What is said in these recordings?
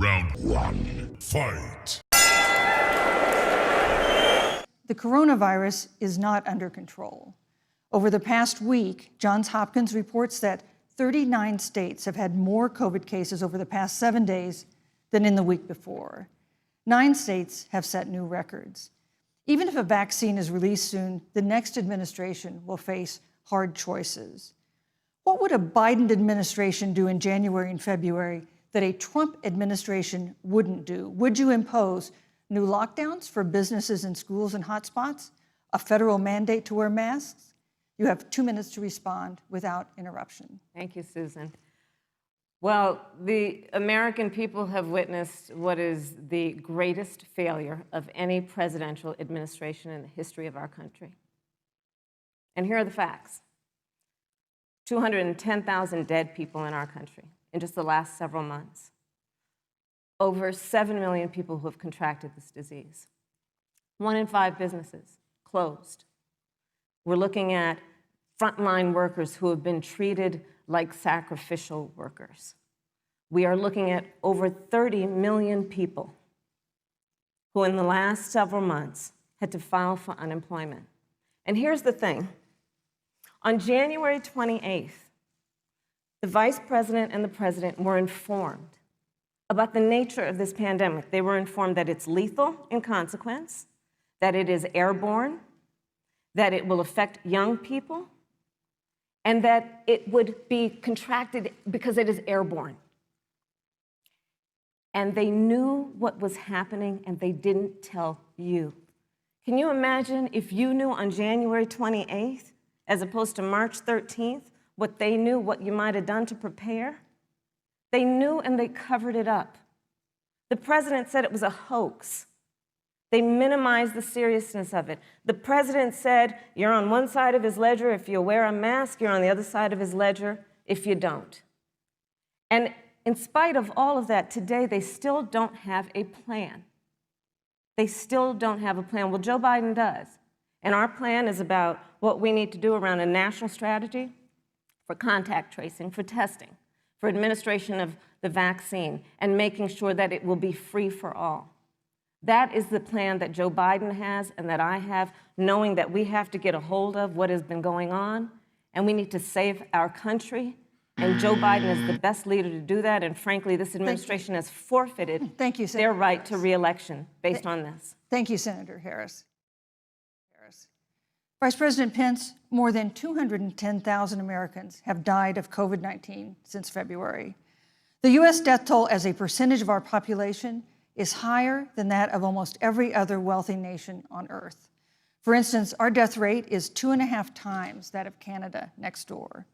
Round one, fight. The coronavirus is not under control. Over the past week, Johns Hopkins reports that 39 states have had more COVID cases over the past 7 days than in the week before. 9 states have set new records. Even if a vaccine is released soon, the next administration will face hard choices. What would a Biden administration do in January and February that a Trump administration wouldn't do? Would you impose new lockdowns for businesses and schools and hotspots? A federal mandate to wear masks? You have 2 minutes to respond without interruption. Thank you, Susan. Well, the American people have witnessed what is the greatest failure of any presidential administration in the history of our country. And here are the facts. 210,000 dead people in our country in just the last several months. Over 7 million people who have contracted this disease. 1 in 5 businesses closed. We're looking at frontline workers who have been treated like sacrificial workers. We are looking at over 30 million people who in the last several months had to file for unemployment. And here's the thing. On January 28th, the vice president and the president were informed about the nature of this pandemic. They were informed that it's lethal in consequence, that it is airborne, that it will affect young people, and that it would be contracted because it is airborne. And they knew what was happening, and they didn't tell you. Can you imagine if you knew on January 28th, as opposed to March 13th, what they knew, what you might have done to prepare? They knew and they covered it up. The president said it was a hoax. They minimized the seriousness of it. The president said, you're on one side of his ledger if you wear a mask, you're on the other side of his ledger if you don't. And in spite of all of that, today they still don't have a plan. They still don't have a plan. Well, Joe Biden does. And our plan is about what we need to do around a national strategy for contact tracing, for testing, for administration of the vaccine, and making sure that it will be free for all. That is the plan that Joe Biden has and that I have, knowing that we have to get a hold of what has been going on, and we need to save our country. And Joe Biden is the best leader to do that, and frankly, this administration has forfeited their right to re-election based on this. Thank you, Senator Harris. Vice President Pence, more than 210,000 Americans have died of COVID-19 since February. The U.S. death toll as a percentage of our population is higher than that of almost every other wealthy nation on earth. For instance, our death rate is 2.5 times that of Canada next door.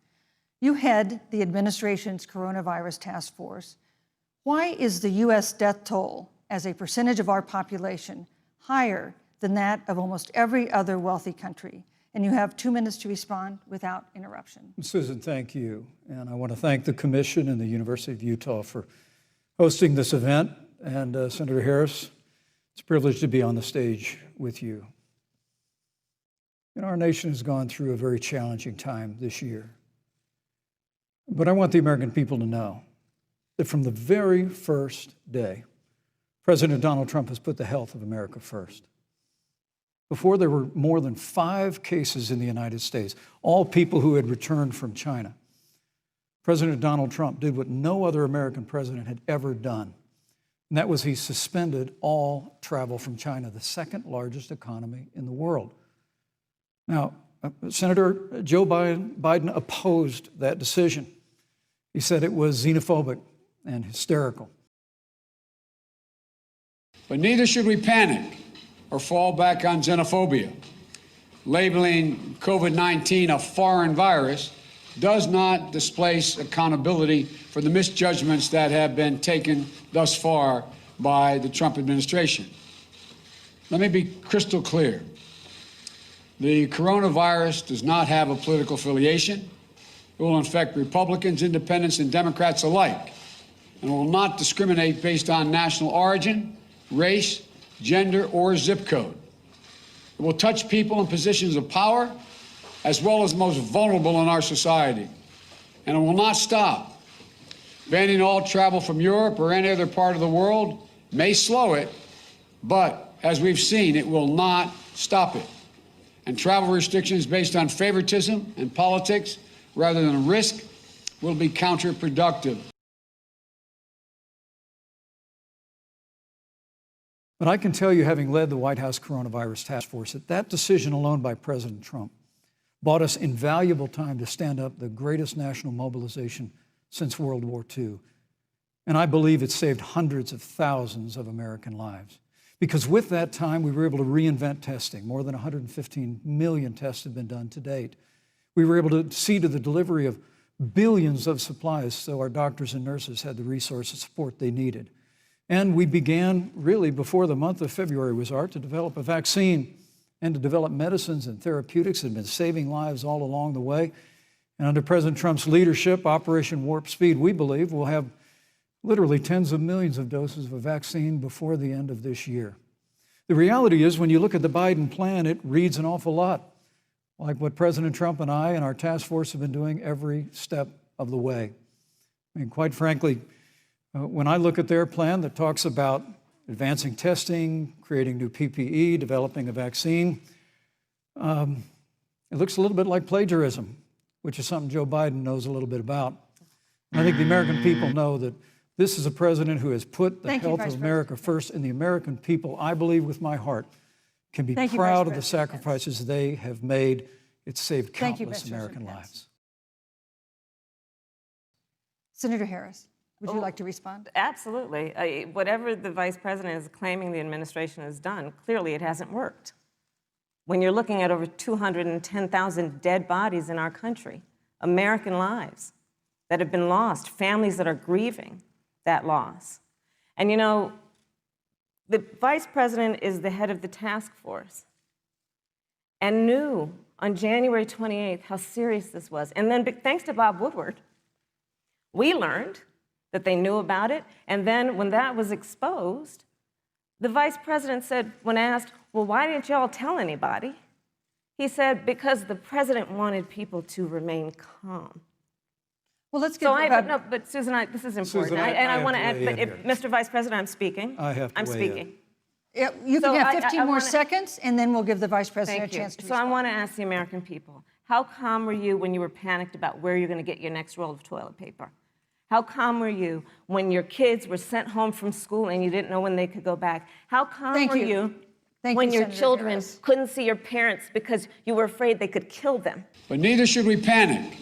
You head the administration's coronavirus task force. Why is the U.S. death toll as a percentage of our population higher than that of almost every other wealthy country? And you have 2 minutes to respond without interruption. Susan, thank you. And I want to thank the Commission and the University of Utah for hosting this event. And Senator Harris, it's a privilege to be on the stage with you. And our nation has gone through a very challenging time this year. But I want the American people to know that from the very first day, President Donald Trump has put the health of America first. Before there were more than 5 cases in the United States, all people who had returned from China, President Donald Trump did what no other American president had ever done. And that was he suspended all travel from China, the second largest economy in the world. Now, Senator Joe Biden opposed that decision. He said it was xenophobic and hysterical. But neither should we panic or fall back on xenophobia. Labeling COVID-19 a foreign virus does not displace accountability for the misjudgments that have been taken thus far by the Trump administration. Let me be crystal clear. The coronavirus does not have a political affiliation. It will infect Republicans, independents, and Democrats alike, and will not discriminate based on national origin, race, gender, or zip code. It will touch people in positions of power as well as the most vulnerable in our society. And it will not stop. Banning all travel from Europe or any other part of the world may slow it, but as we've seen, it will not stop it. And travel restrictions based on favoritism and politics rather than risk will be counterproductive. But I can tell you, having led the White House Coronavirus Task Force, that decision alone by President Trump bought us invaluable time to stand up the greatest national mobilization since World War II. And I believe it saved hundreds of thousands of American lives. Because with that time, we were able to reinvent testing. More than 115 million tests have been done to date. We were able to see to the delivery of billions of supplies so our doctors and nurses had the resource and support they needed. And we began, really, before the month of February was out, to develop a vaccine and to develop medicines and therapeutics that have been saving lives all along the way. And under President Trump's leadership, Operation Warp Speed, we believe, will have literally tens of millions of doses of a vaccine before the end of this year. The reality is, when you look at the Biden plan, it reads an awful lot like what President Trump and I and our task force have been doing every step of the way. I mean, quite frankly, when I look at their plan that talks about advancing testing, creating new PPE, developing a vaccine, it looks a little bit like plagiarism, which is something Joe Biden knows a little bit about. I think the American people know that this is a president who has put the health of America first, and the American people, I believe with my heart, can be proud of the sacrifices they have made. It's saved countless American lives. Senator Harris, would you like to respond? Absolutely. Whatever the vice president is claiming the administration has done, clearly it hasn't worked. When you're looking at over 210,000 dead bodies in our country, American lives that have been lost, families that are grieving that loss. And you know, the vice president is the head of the task force and knew on January 28th how serious this was. And then thanks to Bob Woodward, we learned that they knew about it. And then when that was exposed, the vice president said, when asked, well, why didn't y'all tell anybody? He said, because the president wanted people to remain calm. Well, let's get no, but Susan, this is important. Susan, I want to have add, to weigh in but here. Mr. Vice President, I'm speaking. I have to I'm weigh speaking. Yeah, you can have 15 more wanna- seconds, and then we'll give the vice president Thank a you. chance to So I respond. want to ask the American people, how calm were you when you were panicked about where you're going to get your next roll of toilet paper? How calm were you when your kids were sent home from school and you didn't know when they could go back? How calm Thank were you. you Thank when you, your Senator children Harris. couldn't see your parents because you were afraid they could kill them? But neither should we panic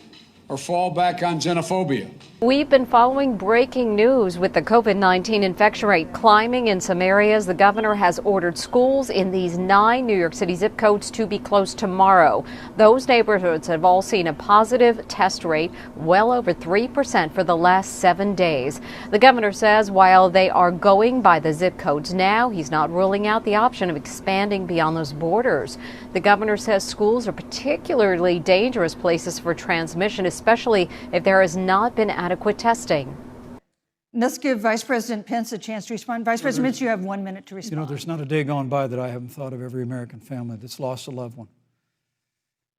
or fall back on xenophobia. We've been following breaking news with the COVID-19 infection rate climbing in some areas. The governor has ordered schools in these 9 New York City zip codes to be closed tomorrow. Those neighborhoods have all seen a positive test rate, well over 3% for the last 7 days. The governor says while they are going by the zip codes now, he's not ruling out the option of expanding beyond those borders. The governor says schools are particularly dangerous places for transmission, especially if there has not been adequate testing. Let's give Vice President Pence a chance to respond. Vice President Pence, you have 1 minute to respond. You know, there's not a day gone by that I haven't thought of every American family that's lost a loved one.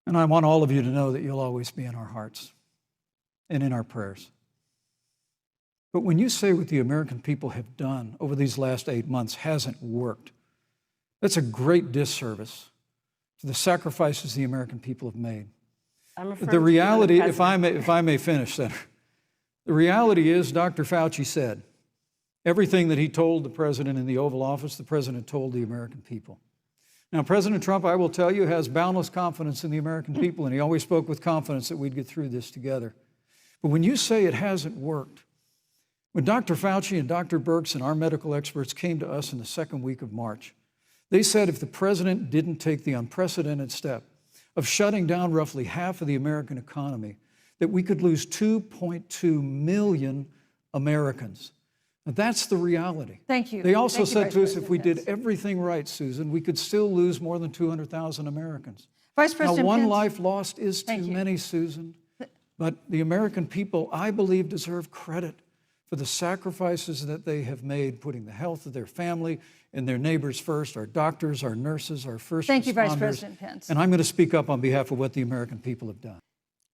And I want all of you to know that you'll always be in our hearts and in our prayers. But when you say what the American people have done over these last 8 months hasn't worked, that's a great disservice to the sacrifices the American people have made. The reality, if I may finish, Senator, the reality is Dr. Fauci said everything that he told the president in the Oval Office, the president told the American people. Now, President Trump, I will tell you, has boundless confidence in the American people, and he always spoke with confidence that we'd get through this together. But when you say it hasn't worked, when Dr. Fauci and Dr. Birx and our medical experts came to us in the second week of March, they said if the president didn't take the unprecedented step of shutting down roughly half of the American economy, that we could lose 2.2 million Americans. Now, that's the reality. Thank you. They also Thank you, said Vice to us, if we President did everything right, Susan, we could still lose more than 200,000 Americans. Vice President Now, one Pence. life lost is too Thank you. many, Susan. But the American people, I believe, deserve credit for the sacrifices that they have made, putting the health of their family and their neighbors first, our doctors, our nurses, our first responders. Thank you, Vice President Pence. And I'm going to speak up on behalf of what the American people have done.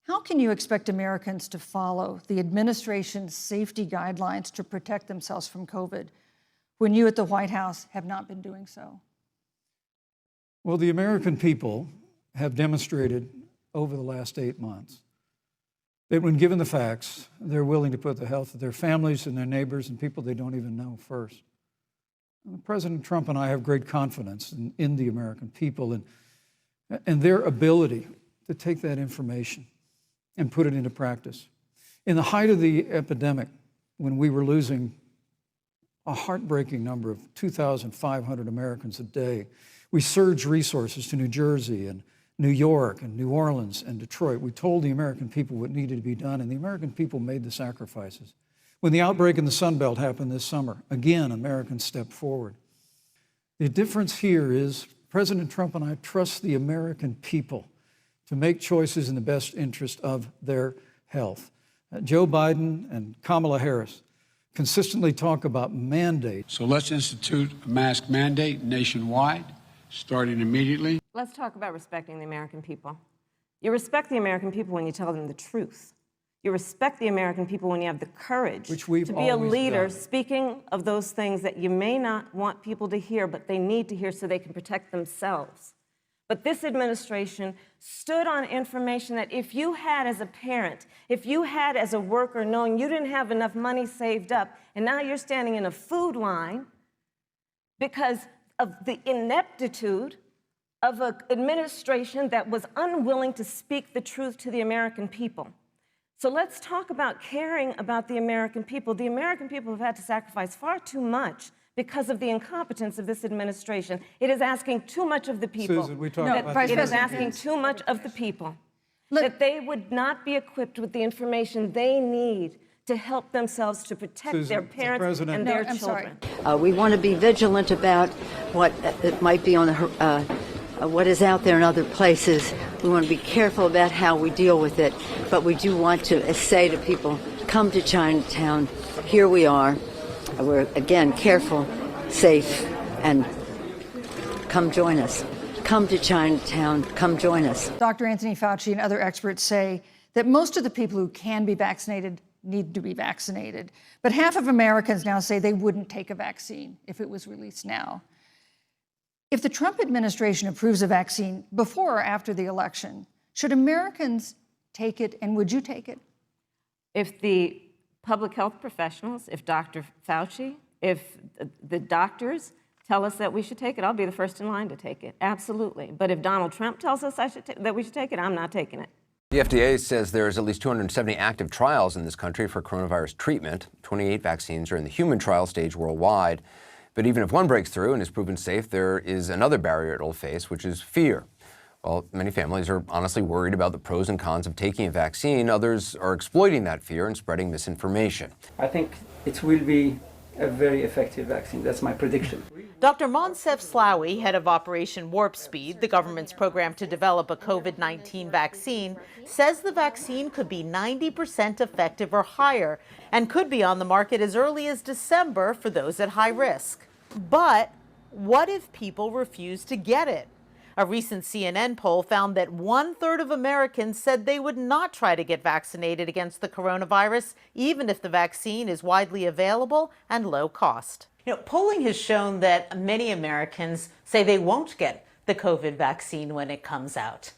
How can you expect Americans to follow the administration's safety guidelines to protect themselves from COVID when you at the White House have not been doing so? Well, the American people have demonstrated over the last 8 months that when given the facts, they're willing to put the health of their families and their neighbors and people they don't even know first. President Trump and I have great confidence in the American people and their ability to take that information and put it into practice. In the height of the epidemic, when we were losing a heartbreaking number of 2,500 Americans a day, we surged resources to New Jersey and New York and New Orleans and Detroit. We told the American people what needed to be done, and the American people made the sacrifices. When the outbreak in the Sun Belt happened this summer, again, Americans stepped forward. The difference here is President Trump and I trust the American people to make choices in the best interest of their health. Joe Biden and Kamala Harris consistently talk about mandates. So let's institute a mask mandate nationwide, starting immediately. Let's talk about respecting the American people. You respect the American people when you tell them the truth. You respect the American people when you have the courage Which we've to be a always leader, done. speaking of those things that you may not want people to hear, but they need to hear so they can protect themselves. But this administration stood on information that if you had as a parent, if you had as a worker, knowing you didn't have enough money saved up, and now you're standing in a food line because of the ineptitude of an administration that was unwilling to speak the truth to the American people. So let's talk about caring about the American people. The American people have had to sacrifice far too much because of the incompetence of this administration. It is asking too much of the people. Susan, we talked No, about Vice It this. is asking too much of the people. That they would not be equipped with the information they need to help themselves to protect Susan, their parents President- and No, their I'm sorry. children. We want to be vigilant about what it might be on the what is out there in other places. We want to be careful about how we deal with it, but we do want to say to people, come to Chinatown. Here we are. We're, again, careful, safe, and come join us. Come to Chinatown. Come join us. Dr. Anthony Fauci and other experts say that most of the people who can be vaccinated need to be vaccinated. But half of Americans now say they wouldn't take a vaccine if it was released now. If the Trump administration approves a vaccine before or after the election, should Americans take it, and would you take it? If the public health professionals, if Dr. Fauci, if the doctors tell us that we should take it, I'll be the first in line to take it, absolutely. But if Donald Trump tells us that we should take it, I'm not taking it. The FDA says there's at least 270 active trials in this country for coronavirus treatment. 28 vaccines are in the human trial stage worldwide. But even if one breaks through and is proven safe, there is another barrier it'll face, which is fear. While many families are honestly worried about the pros and cons of taking a vaccine, others are exploiting that fear and spreading misinformation. I think it will be a very effective vaccine. That's my prediction. Dr. Monsef Slaoui, head of Operation Warp Speed, the government's program to develop a COVID-19 vaccine, says the vaccine could be 90% effective or higher and could be on the market as early as December for those at high risk. But what if people refuse to get it? A recent CNN poll found that 1/3 of Americans said they would not try to get vaccinated against the coronavirus, even if the vaccine is widely available and low cost. Polling has shown that many Americans say they won't get the COVID vaccine when it comes out.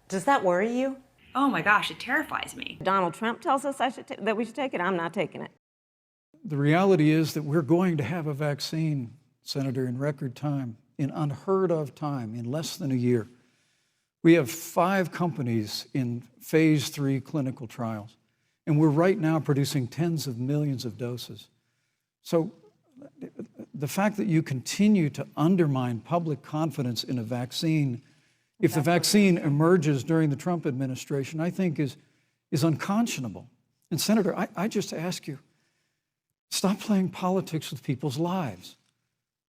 Does that worry you? Oh my gosh, it terrifies me. Donald Trump tells us that we should take it, I'm not taking it. The reality is that we're going to have a vaccine, Senator, in record time, in unheard of time, in less than a year. We have 5 companies in phase 3 clinical trials, and we're right now producing tens of millions of doses. So the fact that you continue to undermine public confidence in a vaccine, if the vaccine emerges during the Trump administration, I think is unconscionable. And Senator, I just ask you, stop playing politics with people's lives.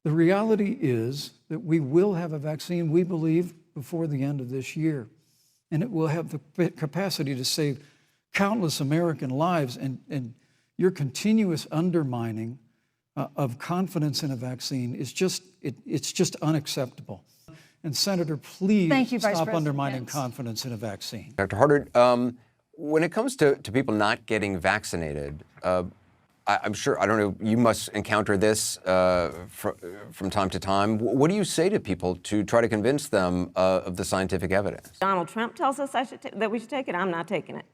The reality is that we will have a vaccine, we believe, before the end of this year. And it will have the capacity to save countless American lives. And your continuous undermining of confidence in a vaccine is it's just unacceptable. And Senator, please Thank you, Vice stop President undermining Pence. confidence in a vaccine. Dr. Harder, When it comes to people not getting vaccinated, I'm sure, I don't know, you must encounter this from time to time. What do you say to people to try to convince them of the scientific evidence? Donald Trump tells us that we should take it. I'm not taking it.